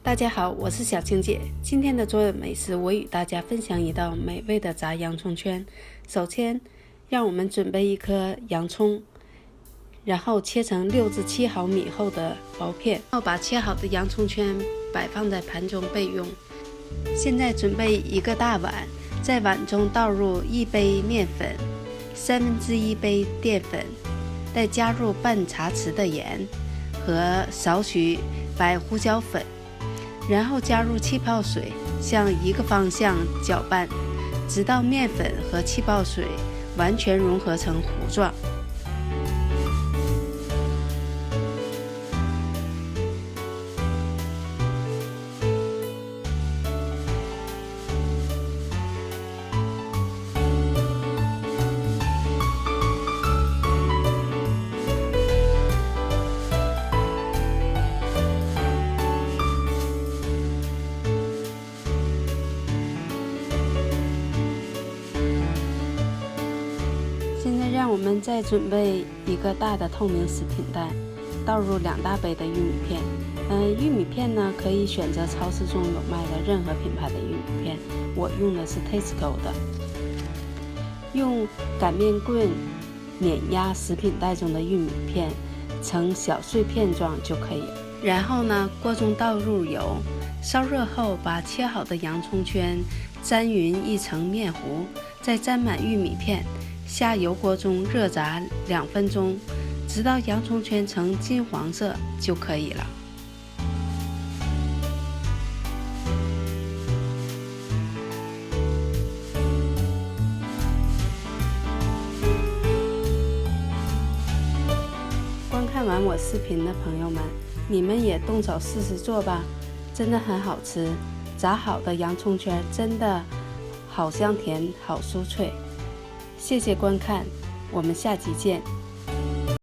大家好，我是小青姐。今天的桌游美食，我与大家分享一道美味的炸洋葱圈。首先，让我们准备一颗洋葱，然后切成6至7毫米厚的薄片，然后把切好的洋葱圈摆放在盘中备用。现在准备一个大碗，在碗中倒入1杯面粉，1/3杯淀粉，再加入半茶匙的盐和少许白胡椒粉。然后加入气泡水，向一个方向搅拌，直到面粉和气泡水完全融合成糊状。现在让我们再准备一个大的透明食品袋，倒入2大杯的玉米片。玉米片呢，可以选择超市中有卖的任何品牌的玉米片，我用的是 Tesco 的。用擀面棍碾压食品袋中的玉米片成小碎片状就可以。然后呢，锅中倒入油，烧热后把切好的洋葱圈沾匀一层面糊，再沾满玉米片。下油锅中热炸2分钟，直到洋葱圈呈金黄色就可以了。观看完我视频的朋友们，你们也动手试试做吧，真的很好吃。炸好的洋葱圈真的好香甜，好酥脆。谢谢观看，我们下集见。